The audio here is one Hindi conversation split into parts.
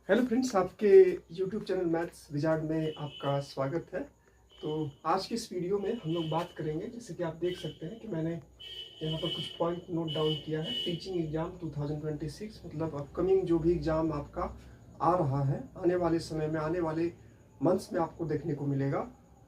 हेलो फ्रेंड्स, आपके यूट्यूब चैनल मैथ्स विजार्ड में आपका स्वागत है। तो आज की इस वीडियो में हम लोग बात करेंगे, जैसे कि आप देख सकते हैं कि मैंने यहाँ पर कुछ पॉइंट नोट डाउन किया है। टीचिंग एग्जाम 2026 मतलब अपकमिंग जो भी एग्ज़ाम आपका आ रहा है, आने वाले समय में, आने वाले मंथ्स में आपको देखने को मिलेगा,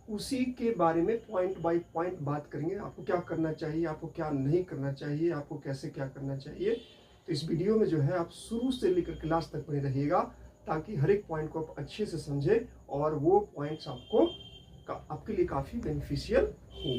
उसी के बारे में पॉइंट बाय पॉइंट बात करेंगे। आपको क्या करना चाहिए, आपको क्या नहीं करना चाहिए, आपको कैसे क्या करना चाहिए। तो इस वीडियो में जो है आप शुरू से लेकर क्लास तक बने रहिएगा, ताकि हर एक पॉइंट को आप अच्छे से समझें और वो पॉइंट्स आपके लिए काफ़ी बेनिफिशियल हो।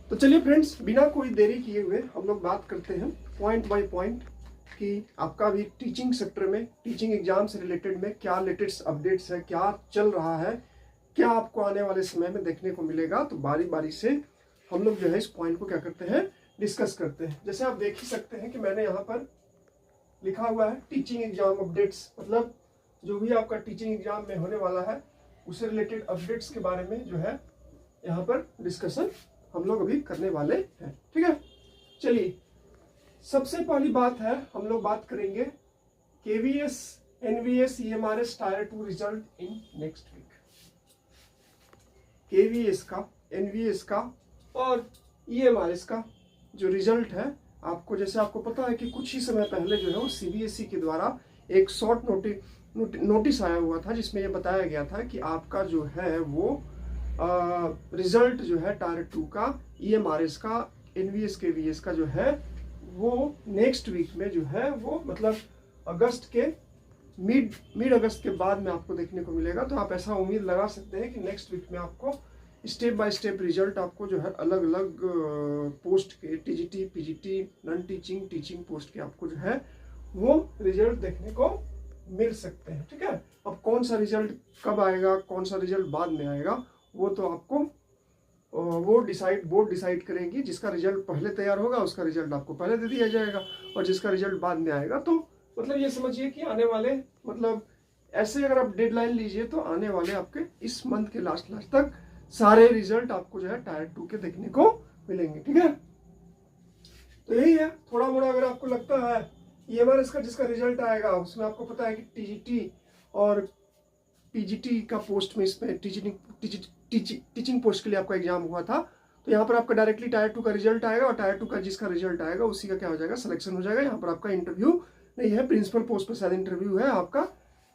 तो चलिए फ्रेंड्स, बिना कोई देरी किए हुए हम लोग बात करते हैं पॉइंट बाय पॉइंट कि आपका भी टीचिंग सेक्टर में, टीचिंग एग्जाम से रिलेटेड में क्या लेटेस्ट अपडेट्स है, क्या चल रहा है, क्या आपको आने वाले समय में देखने को मिलेगा। तो बारी बारी से हम लोग जो है इस पॉइंट को क्या करते हैं, डिस्कस करते हैं। जैसे आप देख ही सकते हैं कि मैंने यहाँ पर लिखा हुआ है टीचिंग एग्जाम अपडेट्स, मतलब जो भी आपका टीचिंग एग्जाम में होने वाला है उससे रिलेटेड अपडेट्स के बारे में जो है यहाँ पर डिस्कशन हम लोग अभी करने वाले हैं। ठीक है, चलिए सबसे पहली बात है, हम लोग बात करेंगे KVS NVS EMRS tier 2 result in next week. KVS का, एनवीएस का और ईएमआरएस का जो रिजल्ट है, आपको जैसे आपको पता है कि कुछ ही समय पहले जो है वो सीबीएसई के द्वारा एक शॉर्ट नोटिस आया हुआ था, जिसमें यह बताया गया था कि आपका जो है वो रिजल्ट जो है टायर 2 का, ईएमआरएस का, एनवीएस केवीएस का जो है वो नेक्स्ट वीक में जो है वो मतलब अगस्त के मिड अगस्त के बाद में आपको देखने को मिलेगा। तो आप ऐसा उम्मीद लगा सकते हैं कि नेक्स्ट वीक में आपको स्टेप बाय स्टेप रिजल्ट आपको जो है अलग अलग पोस्ट के, TGT, PGT, non teaching, teaching post के आपको जो है वो रिजल्ट देखने को मिल सकते हैं। ठीक है, अब कौन सा रिजल्ट कब आएगा, कौन सा रिजल्ट बाद में आएगा, वो तो आपको बोर्ड डिसाइड करेगी। जिसका रिजल्ट पहले तैयार होगा उसका रिजल्ट आपको पहले दे दिया जाएगा, और जिसका रिजल्ट बाद में आएगा, तो मतलब ये समझिए कि आने वाले, मतलब ऐसे अगर आप डेडलाइन लीजिए तो आने वाले आपके इस मंथ के लास्ट तक सारे रिजल्ट आपको जो है टायर 2 के देखने को मिलेंगे। ठीक है, तो यही है। थोड़ा मोड़ा अगर आपको लगता है ईएमआरएस का जिसका रिजल्ट आएगा उसमें आपको पता है कि टीजीटी और पीजीटी का पोस्ट में, इसमें टीचिंग पोस्ट के लिए आपका एग्जाम हुआ था, तो यहाँ पर आपका डायरेक्टली टायर 2 का रिजल्ट आएगा, और टायर 2 का जिसका रिजल्ट आएगा उसी का क्या हो जाएगा, सिलेक्शन हो जाएगा। यहाँ पर आपका इंटरव्यू नहीं है, प्रिंसिपल पोस्ट पर शायद इंटरव्यू है आपका,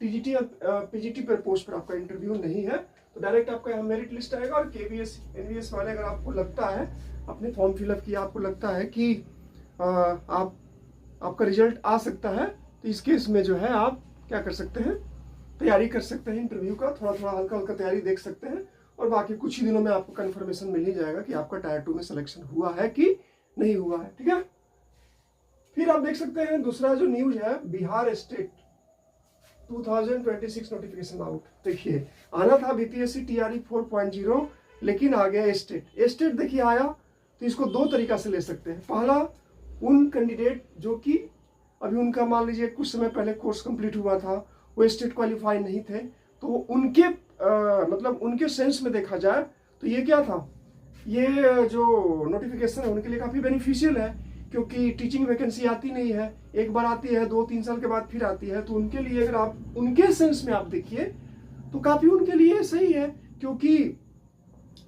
टीजीटी और पीजीटी पर पोस्ट पर आपका इंटरव्यू नहीं है। तो डायरेक्ट आपका यहाँ मेरिट लिस्ट आएगा। और केवीएस एनवीएस वाले अगर आपको लगता है, अपने फॉर्म फिलअप किया, आपको लगता है कि आपका रिजल्ट आ सकता है, तो इस केस में जो है आप क्या कर सकते हैं, तैयारी कर सकते हैं इंटरव्यू का, थोड़ा थोड़ा हल्का हल्का तैयारी देख सकते हैं, और बाकी कुछ ही दिनों में आपको कंफर्मेशन मिल ही जाएगा कि आपका टायर 2 में सिलेक्शन हुआ है कि नहीं हुआ है। ठीक है, फिर आप देख सकते हैं दूसरा जो न्यूज है, बिहार स्टेट 2026 नोटिफिकेशन आउट। देखिए, आना था बीपीएससी टीआरई 4.0, लेकिन आ गया स्टेट देखिए आया, तो इसको दो तरीका से ले सकते हैं। पहला, उन कैंडिडेट जो कि अभी उनका मान लीजिए कुछ समय पहले कोर्स कंप्लीट हुआ था, वो स्टेट क्वालिफाई नहीं थे, तो उनके मतलब उनके सेंस में देखा जाए तो ये क्या था, ये जो नोटिफिकेशन है उनके लिए काफ़ी बेनिफिशियल है, क्योंकि टीचिंग वैकेंसी आती नहीं है, एक बार आती है, 2-3 साल के बाद फिर आती है। तो उनके लिए अगर आप उनके सेंस में आप देखिए तो काफ़ी उनके लिए सही है, क्योंकि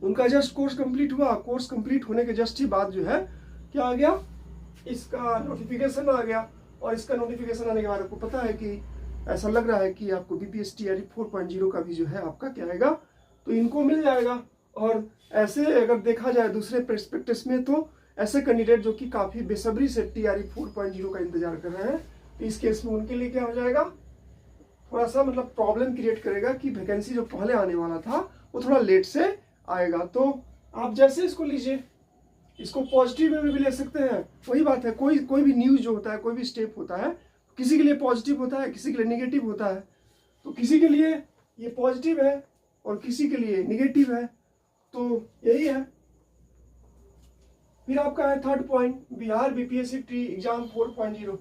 उनका जस्ट कोर्स कंप्लीट हुआ, कोर्स कंप्लीट होने के जस्ट ही बाद जो है क्या आ गया, इसका नोटिफिकेशन आ गया। और इसका नोटिफिकेशन आने के बाद आपको पता है कि ऐसा लग रहा है कि आपको बीपीएससी टीआरई 4.0 का भी जो है आपका क्या आएगा, तो इनको मिल जाएगा। और ऐसे अगर देखा जाए दूसरे पर्सपेक्टिव में, तो ऐसे कैंडिडेट जो कि काफ़ी बेसब्री से टीआरई 4.0 का इंतजार कर रहे हैं, तो इस केस में उनके लिए क्या हो जाएगा, थोड़ा सा मतलब प्रॉब्लम क्रिएट करेगा कि वैकेंसी जो पहले आने वाला था वो थोड़ा लेट से आएगा। तो आप जैसे इसको लीजिए, इसको पॉजिटिव में भी ले सकते हैं। वही बात है, कोई भी न्यूज़ जो होता है, कोई भी स्टेप होता है, किसी के लिए पॉजिटिव होता है, किसी के लिए नेगेटिव होता है। तो किसी के लिए ये पॉजिटिव है और किसी के लिए नेगेटिव है, तो यही है। फिर आपका है third point, Bihar BPSC T exam 4.0,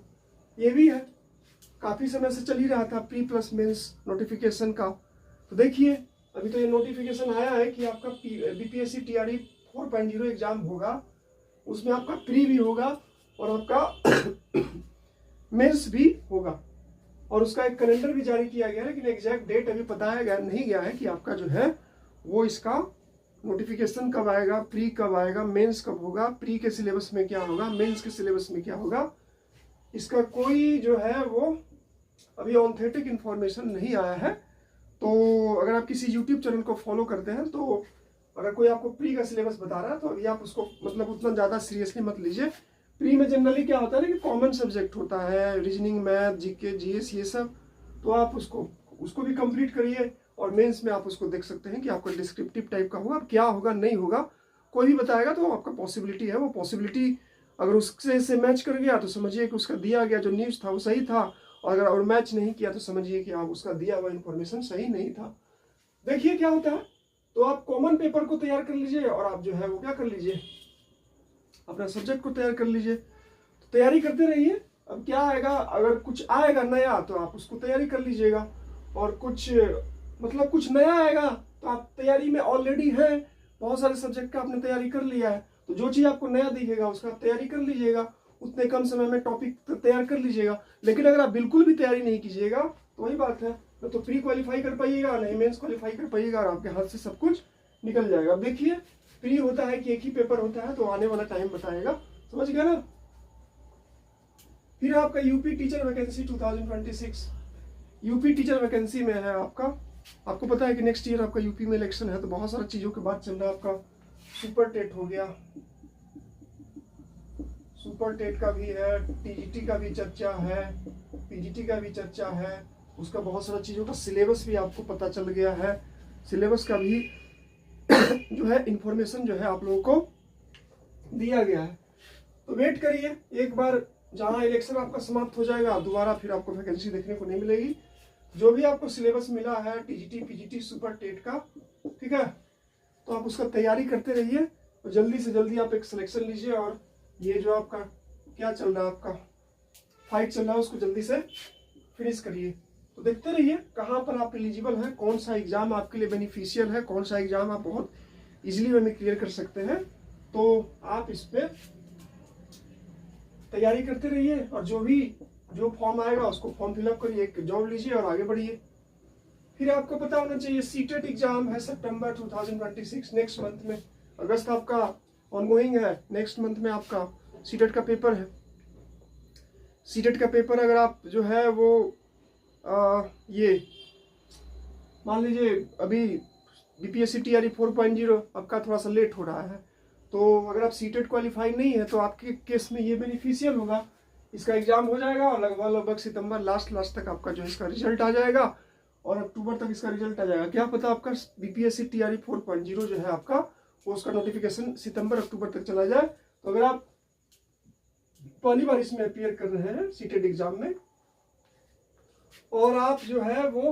ये भी है, काफ़ी समय से चल ही रहा था प्री प्लस मेंस नोटिफिकेशन का। तो देखिए अभी तो ये नोटिफिकेशन आया है कि आपका बीपीएससी टीआरई 4.0 एग्जाम होगा, उसमें आपका प्री भी होगा और आपका मेंस भी होगा, और उसका एक कैलेंडर भी जारी किया गया है, लेकिन एग्जैक्ट डेट अभी बताया गया नहीं गया है कि आपका जो है वो इसका नोटिफिकेशन कब आएगा, प्री कब आएगा, मेंस कब होगा, प्री के सिलेबस में क्या होगा, मेंस के सिलेबस में क्या होगा, इसका कोई जो है वो अभी ऑथेंटिक इन्फॉर्मेशन नहीं आया है। तो अगर आप किसी यूट्यूब चैनल को फॉलो करते हैं तो अगर कोई आपको प्री का सिलेबस बता रहा है तो अभी आप उसको मतलब उतना ज़्यादा सीरियसली मत लीजिए। प्री में जनरली क्या होता है ना कि कॉमन सब्जेक्ट होता है, रीजनिंग, मैथ, जीके, जीएस, ये सब, तो आप उसको भी कंप्लीट करिए, और मेंस में आप उसको देख सकते हैं कि आपका डिस्क्रिप्टिव टाइप का होगा। क्या होगा नहीं होगा कोई भी बताएगा तो आपका पॉसिबिलिटी है, वो पॉसिबिलिटी अगर उससे से मैच कर गया तो समझिए कि उसका दिया गया जो न्यूज़ था वो सही था, और अगर मैच नहीं किया तो समझिए कि आप उसका दिया हुआ इन्फॉर्मेशन सही नहीं था। देखिए क्या होता है, तो आप कॉमन पेपर को तैयार कर लीजिए और आप जो है वो क्या कर लीजिए, अपना सब्जेक्ट को तैयार कर लीजिए। तो तैयारी करते रहिए। अब क्या आएगा, अगर कुछ आएगा नया तो आप उसको तैयारी कर लीजिएगा, और कुछ मतलब कुछ नया आएगा तो आप तैयारी में ऑलरेडी है, बहुत सारे सब्जेक्ट का आपने तैयारी कर लिया है, तो जो चीज़ आपको नया दिखेगा उसका तैयारी कर लीजिएगा, उतने कम समय में टॉपिक तैयार कर लीजिएगा। लेकिन अगर आप बिल्कुल भी तैयारी नहीं कीजिएगा तो वही बात है, तो प्री क्वालिफाई कर पाइएगा नहीं मेंस क्वालिफाई कर पाइएगा, और आपके हाथ से सब कुछ निकल जाएगा। अब देखिए प्री होता है कि एक ही पेपर होता है, तो आने वाला टाइम बताएगा, समझ गया ना। फिर आपका UP teacher vacancy 2026, UP teacher vacancy में है आपको पता है कि नेक्स्ट ईयर आपका यूपी में इलेक्शन है, तो बहुत सारी चीज़ों के बाद चल रहा है। आपका सुपर टेट हो गया, सुपर टेट का भी है, टीजीटी का भी चर्चा है, पीजीटी का भी चर्चा है, उसका बहुत सारा चीज़ों का सिलेबस भी आपको पता चल गया है, सिलेबस का भी जो है इंफॉर्मेशन जो है आप लोगों को दिया गया है। तो वेट करिए, एक बार जहाँ इलेक्शन आपका समाप्त हो जाएगा दोबारा फिर आपको वैकेंसी देखने को नहीं मिलेगी। जो भी आपको सिलेबस मिला है टीजीटी, पीजीटी, सुपर टेट का, ठीक है, तो आप उसका तैयारी करते रहिए और जल्दी से जल्दी आप एक सिलेक्शन लीजिए, और ये जो आपका क्या चल रहा है, आपका फाइट चल रहा है, उसको जल्दी से फिनिश करिए। तो देखते रहिए कहाँ पर आप एलिजिबल हैं, कौन सा एग्जाम आपके लिए बेनिफिशियल है, कौन सा एग्जाम आप बहुत इजीली वे में क्लियर कर सकते हैं। तो आप इस पे तैयारी करते रहिए, और जो फॉर्म आएगा उसको फॉर्म फिलअप करिए, एक जॉब लीजिए और आगे बढ़िए। फिर आपको पता होना चाहिए सीटेट एग्जाम है सितंबर 2026, नेक्स्ट मंथ में, अगस्त आपका ऑनगोइंग है, नेक्स्ट मंथ में आपका सीटेट का पेपर है। सीटेट का पेपर अगर आप जो है वो ये मान लीजिए अभी बीपीएससी टीआरई 4.0 आपका थोड़ा सा लेट हो रहा है, तो अगर आप सीटेट क्वालिफाई नहीं है तो आपके केस में ये बेनिफिशियल होगा, इसका एग्जाम हो जाएगा और लगभग सितंबर लास्ट तक आपका जो इसका रिजल्ट आ जाएगा, और अक्टूबर तक इसका रिजल्ट आ जाएगा। क्या पता आपका बीपीएससी टीआरई 4.0 जो है आपका वो उसका नोटिफिकेशन सितंबर अक्टूबर तक चला जाए। तो अगर आप पहली बार इसमें अपीयर कर रहे हैं सीटेट एग्जाम में, और आप जो है वो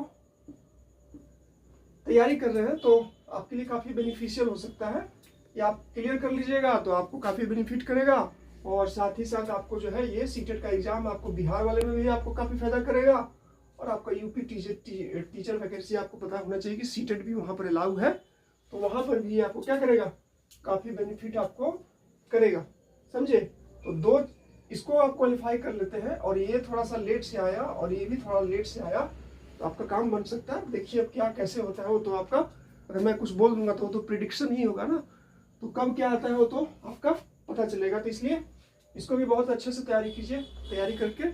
तैयारी कर रहे हैं, तो आपके लिए काफ़ी बेनिफिशियल हो सकता है। या आप क्लियर कर लीजिएगा तो आपको काफ़ी बेनिफिट करेगा, और साथ ही साथ आपको जो है ये सीटेट का एग्जाम आपको बिहार वाले में भी आपको काफ़ी फायदा करेगा, और आपका यूपी टीचर वैकेंसी आपको पता होना चाहिए कि सीटेट भी वहाँ पर अलाउ है, तो वहाँ पर भी आपको क्या करेगा, काफ़ी बेनिफिट आपको करेगा, समझे। तो दो इसको आप क्वालिफाई कर लेते हैं, और ये थोड़ा सा लेट से आया और ये भी थोड़ा लेट से आया, तो आपका काम बन सकता है। देखिए अब क्या कैसे होता है वो तो आपका, अगर मैं कुछ बोल दूंगा तो वो तो प्रिडिक्शन ही होगा ना, तो कब क्या आता है वो तो आपका पता चलेगा। तो इसलिए इसको भी बहुत अच्छे से तैयारी कीजिए, तैयारी करके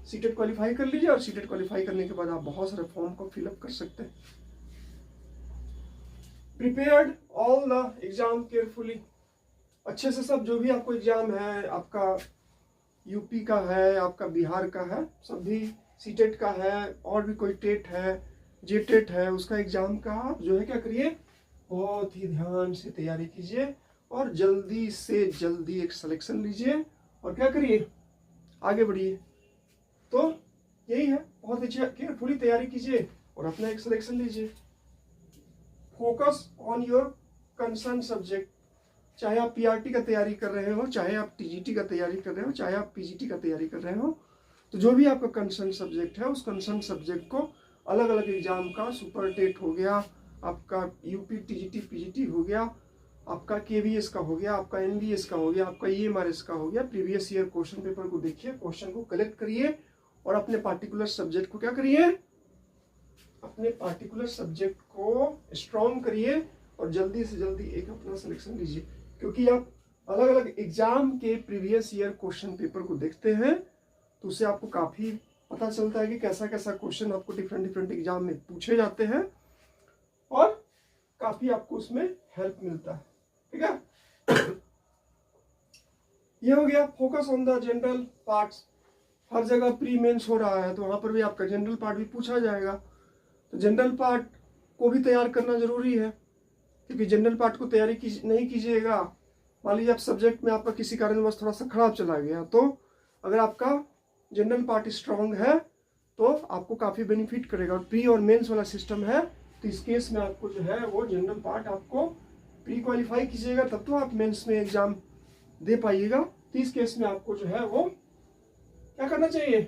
सीटेट क्वालिफाई कर लीजिए, और सीटेट क्वालिफाई करने के बाद आप बहुत सारे फॉर्म को फिलअप कर सकते हैं। Prepared all the exam carefully, अच्छे से सब जो भी आपको एग्जाम है, आपका यूपी का है, आपका बिहार का है, सभी सीटेट का है, और भी कोई टेट है, जेटेट है, उसका एग्जाम का आप जो है क्या करिए, बहुत ही ध्यान से तैयारी कीजिए, और जल्दी से जल्दी एक सिलेक्शन लीजिए, और क्या करिए, आगे बढ़िए। तो यही है, बहुत अच्छी केयरफुली तैयारी कीजिए और अपना एक सिलेक्शन लीजिए। Focus on your concern subject, चाहे आप पीआरटी का तैयारी कर रहे हो, चाहे आप टीजीटी का तैयारी कर रहे हो, चाहे आप पीजीटी का तैयारी कर रहे हो, तो जो भी आपका कंसर्न सब्जेक्ट है, उस कंसर्न सब्जेक्ट को अलग अलग एग्जाम का, सुपर टेट हो गया, आपका यूपी टीजीटी पीजीटी हो गया, आपका केवीएस का हो गया, आपका एनबीएस का हो गया, आपका ईएमआरएस का हो गया, प्रीवियस ईयर क्वेश्चन पेपर को देखिए, क्वेश्चन को कलेक्ट करिए और अपने पार्टिकुलर सब्जेक्ट को क्या करिए, अपने पार्टिकुलर सब्जेक्ट को स्ट्रॉन्ग करिए और जल्दी से जल्दी एक अपना सिलेक्शन लीजिए। क्योंकि आप अलग अलग एग्जाम के प्रीवियस ईयर क्वेश्चन पेपर को देखते हैं तो उससे आपको काफी पता चलता है कि कैसा कैसा क्वेश्चन आपको डिफरेंट डिफरेंट एग्जाम में पूछे जाते हैं और काफी आपको उसमें हेल्प मिलता है। ठीक है, ये हो गया focus on the general parts. हर जगह प्री मेंस हो रहा है तो वहां पर भी आपका जनरल पार्ट भी पूछा जाएगा, तो जनरल पार्ट को भी तैयार करना जरूरी है। क्योंकि जनरल पार्ट को तैयारी नहीं कीजिएगा, मान लीजिए आप सब्जेक्ट में आपका किसी कारणवश थोड़ा सा खराब चला गया, तो अगर आपका जनरल पार्ट स्ट्रांग है तो आपको काफी बेनिफिट करेगा। और प्री और मेंस वाला सिस्टम है तो इस केस में आपको जो है वो जनरल पार्ट आपको प्री क्वालिफाई कीजिएगा तब तो आप मेंस में एग्जाम दे पाइएगा। तो इस केस में आपको जो है वो क्या करना चाहिए,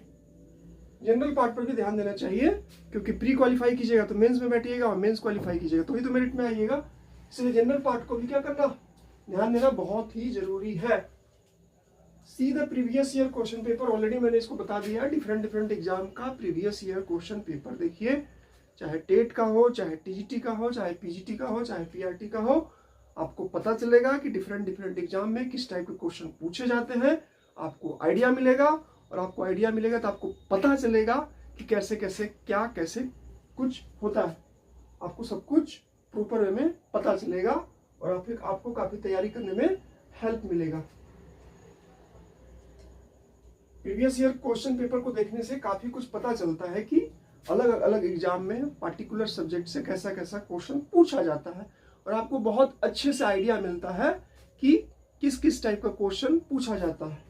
जनरल पार्ट पर भी ध्यान देना चाहिए। क्योंकि प्री क्वालिफाई कीजिएगा तो मेंस में बैठिएगा और मेंस क्वालिफाई कीजिएगा तो ही तो मेरिट में आइएगा। इसलिए जनरल पार्ट को भी क्या करना, ध्यान देना बहुत ही जरूरी है। See the previous year question paper, already मैंने इसको बता दिया है, डिफरेंट डिफरेंट एग्जाम का प्रीवियस ईयर क्वेश्चन पेपर देखिए, चाहे टेट का हो, चाहे टीजीटी का हो, चाहे पीजीटी का हो, चाहे पीआरटी का हो, आपको पता चलेगा कि डिफरेंट डिफरेंट एग्जाम में किस टाइप के क्वेश्चन पूछे जाते हैं, आपको आइडिया मिलेगा। और आपको आइडिया मिलेगा तो आपको पता चलेगा कि कैसे कैसे क्या कैसे कुछ होता है, आपको सब कुछ प्रॉपर वे में पता चलेगा और फिर आपको काफी तैयारी करने में हेल्प मिलेगा। प्रीवियस ईयर क्वेश्चन पेपर को देखने से काफी कुछ पता चलता है कि अलग अलग एग्जाम में पार्टिकुलर सब्जेक्ट से कैसा कैसा क्वेश्चन पूछा जाता है और आपको बहुत अच्छे से आइडिया मिलता है कि किस किस टाइप का क्वेश्चन पूछा जाता है।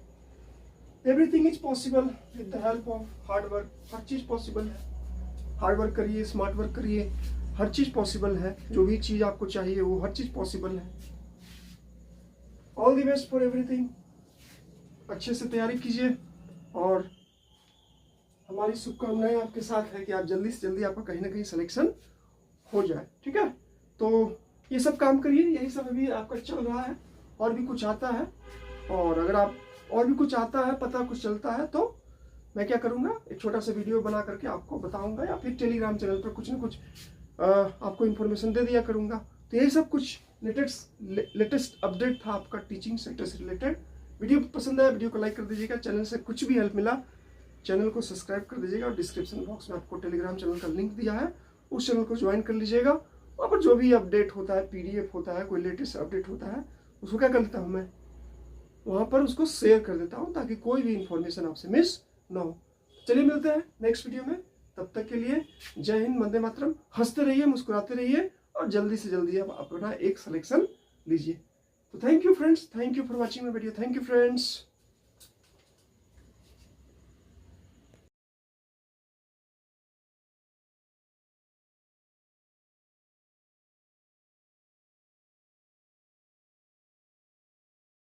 Everything is possible with the help of hard work. हर चीज पॉसिबल है, हार्ड वर्क करिए, स्मार्ट वर्क करिए, हर चीज पॉसिबल है। जो भी चीज आपको चाहिए वो हर चीज पॉसिबल है। All the best for everything. अच्छे से तैयारी कीजिए और हमारी शुभकामनाएं आपके साथ है कि आप जल्दी से जल्दी आपका कहीं ना कहीं सिलेक्शन हो जाए। ठीक है, तो ये सब काम करिए, यही सब अभी आपका चल रहा है। और भी कुछ आता है, और अगर आप और भी कुछ आता है, पता कुछ चलता है, तो मैं क्या करूंगा, एक छोटा सा वीडियो बना करके आपको बताऊंगा या फिर टेलीग्राम चैनल पर कुछ ना कुछ आपको इन्फॉर्मेशन दे दिया करूंगा। तो यही सब कुछ लेटेस्ट अपडेट था आपका टीचिंग सेक्टर से रिलेटेड। वीडियो पसंद आया, वीडियो को लाइक कर दीजिएगा। चैनल से कुछ भी हेल्प मिला, चैनल को सब्सक्राइब कर दीजिएगा और डिस्क्रिप्शन बॉक्स में आपको टेलीग्राम चैनल का लिंक दिया है, उस चैनल को ज्वाइन कर लीजिएगा। वहाँ पर जो भी अपडेट होता है, पीडीएफ होता है, कोई लेटेस्ट अपडेट होता है, उसको क्या कर लेता हूँ मैं, वहाँ पर उसको शेयर कर देता हूँ ताकि कोई भी इंफॉर्मेशन आपसे मिस ना हो। चलिए मिलते हैं नेक्स्ट वीडियो में, तब तक के लिए जय हिंद, वंदे मातरम। हंसते रहिए, मुस्कुराते रहिए और जल्दी से जल्दी आप अपना एक सिलेक्शन लीजिए। तो thank you friends, thank you for watching my video, thank you friends.